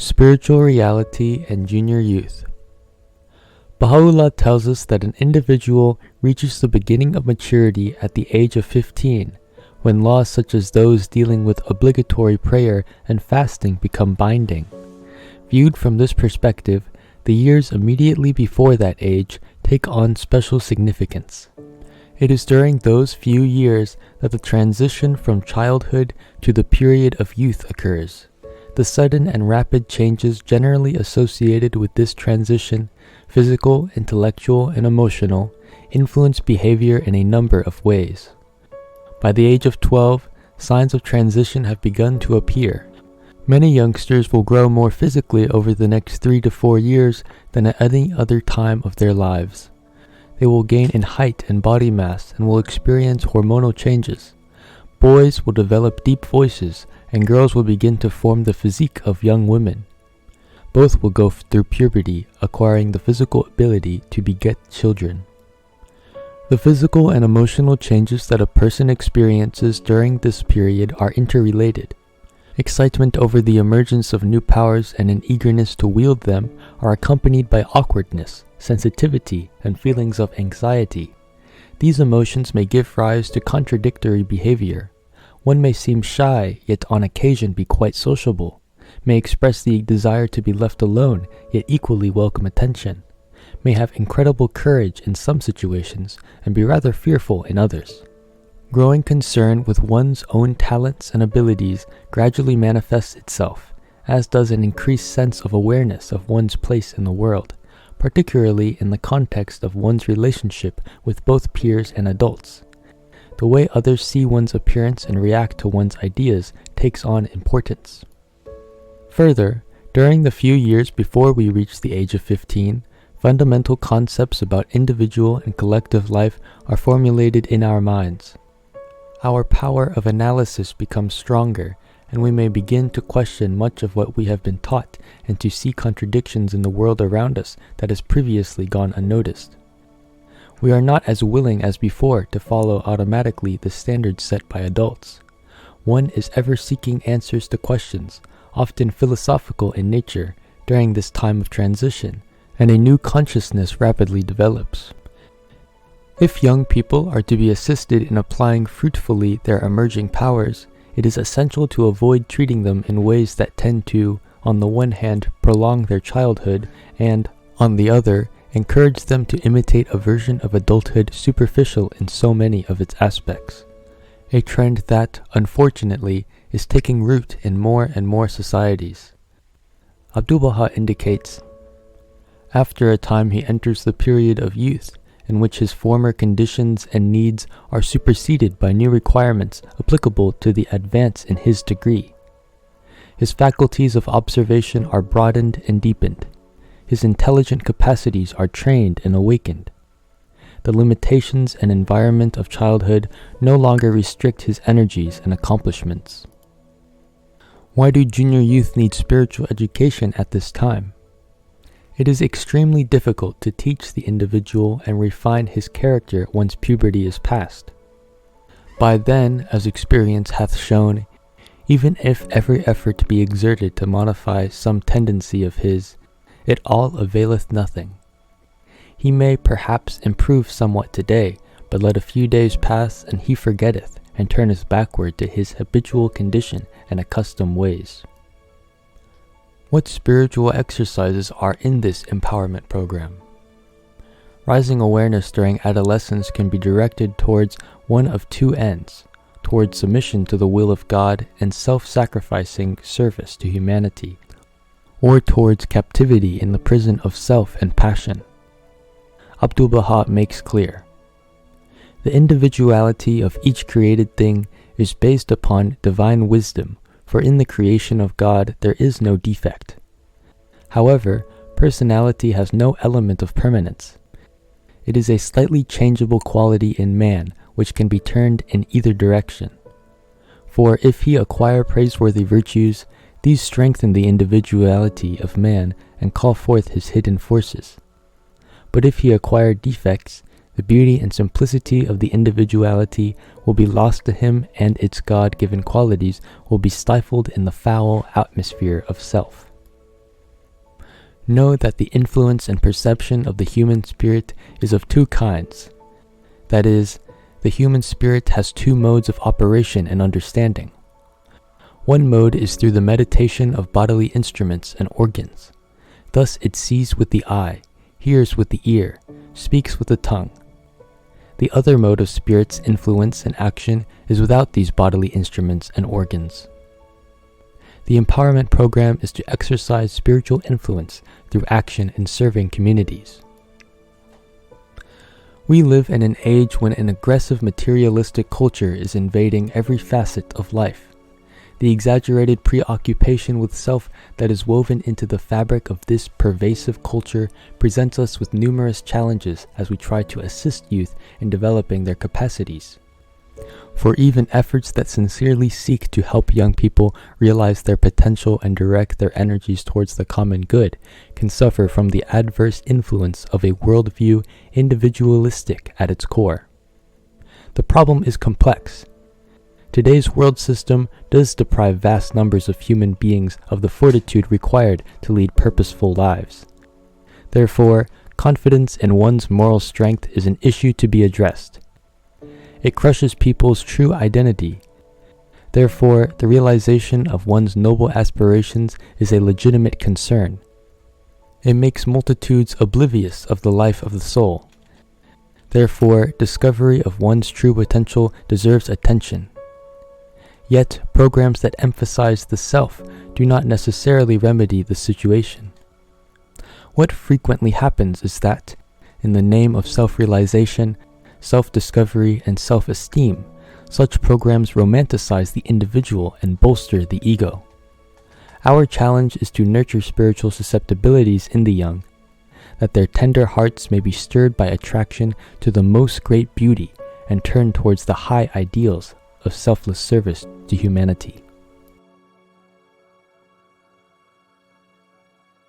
Spiritual Reality and Junior Youth. Baha'u'llah tells us that an individual reaches the beginning of maturity at the age of 15, when laws such as those dealing with obligatory prayer and fasting become binding. Viewed from this perspective, the years immediately before that age take on special significance. It is during those few years that the transition from childhood to the period of youth occurs. The sudden and rapid changes generally associated with this transition, physical, intellectual, and emotional, influence behavior in a number of ways. By the age of 12, signs of transition have begun to appear. Many youngsters will grow more physically over the next 3 to 4 years than at any other time of their lives. They will gain in height and body mass and will experience hormonal changes. Boys will develop deep voices, and girls will begin to form the physique of young women. Both will go through puberty, acquiring the physical ability to beget children. The physical and emotional changes that a person experiences during this period are interrelated. Excitement over the emergence of new powers and an eagerness to wield them are accompanied by awkwardness, sensitivity, and feelings of anxiety. These emotions may give rise to contradictory behavior. One may seem shy, yet on occasion be quite sociable, may express the desire to be left alone, yet equally welcome attention, may have incredible courage in some situations, and be rather fearful in others. Growing concern with one's own talents and abilities gradually manifests itself, as does an increased sense of awareness of one's place in the world, particularly in the context of one's relationship with both peers and adults. The way others see one's appearance and react to one's ideas takes on importance. Further, during the few years before we reach the age of 15, fundamental concepts about individual and collective life are formulated in our minds. Our power of analysis becomes stronger, and we may begin to question much of what we have been taught and to see contradictions in the world around us that has previously gone unnoticed. We are not as willing as before to follow automatically the standards set by adults. One is ever seeking answers to questions, often philosophical in nature, during this time of transition, and a new consciousness rapidly develops. If young people are to be assisted in applying fruitfully their emerging powers, it is essential to avoid treating them in ways that tend to, on the one hand, prolong their childhood, and, on the other, encourage them to imitate a version of adulthood superficial in so many of its aspects. A trend that, unfortunately, is taking root in more and more societies. Abdu'l-Baha indicates, after a time he enters the period of youth, in which his former conditions and needs are superseded by new requirements applicable to the advance in his degree. His faculties of observation are broadened and deepened. His intelligent capacities are trained and awakened. The limitations and environment of childhood no longer restrict his energies and accomplishments. Why do junior youth need spiritual education at this time? It is extremely difficult to teach the individual and refine his character once puberty is past. By then, as experience hath shown, even if every effort be exerted to modify some tendency of his, it all availeth nothing. He may perhaps improve somewhat today, but let a few days pass and he forgetteth, and turneth backward to his habitual condition and accustomed ways. What spiritual exercises are in this empowerment program? Rising awareness during adolescence can be directed towards one of two ends, towards submission to the will of God and self-sacrificing service to humanity, or towards captivity in the prison of self and passion. Abdu'l-Baha makes clear, the individuality of each created thing is based upon divine wisdom, for in the creation of God there is no defect. However, personality has no element of permanence. It is a slightly changeable quality in man which can be turned in either direction. For if he acquire praiseworthy virtues, these strengthen the individuality of man and call forth his hidden forces. But if he acquire defects, the beauty and simplicity of the individuality will be lost to him, and its God-given qualities will be stifled in the foul atmosphere of self. Know that the influence and perception of the human spirit is of two kinds. That is, the human spirit has two modes of operation and understanding. One mode is through the meditation of bodily instruments and organs. Thus it sees with the eye, hears with the ear, speaks with the tongue. The other mode of spirit's influence and action is without these bodily instruments and organs. The empowerment program is to exercise spiritual influence through action in serving communities. We live in an age when an aggressive materialistic culture is invading every facet of life. The exaggerated preoccupation with self that is woven into the fabric of this pervasive culture presents us with numerous challenges as we try to assist youth in developing their capacities. For even efforts that sincerely seek to help young people realize their potential and direct their energies towards the common good can suffer from the adverse influence of a worldview individualistic at its core. The problem is complex. Today's world system does deprive vast numbers of human beings of the fortitude required to lead purposeful lives. Therefore, confidence in one's moral strength is an issue to be addressed. It crushes people's true identity. Therefore, the realization of one's noble aspirations is a legitimate concern. It makes multitudes oblivious of the life of the soul. Therefore, discovery of one's true potential deserves attention. Yet, programs that emphasize the self do not necessarily remedy the situation. What frequently happens is that, in the name of self-realization, self-discovery, and self-esteem, such programs romanticize the individual and bolster the ego. Our challenge is to nurture spiritual susceptibilities in the young, that their tender hearts may be stirred by attraction to the most great beauty and turn towards the high ideals of selfless service to humanity.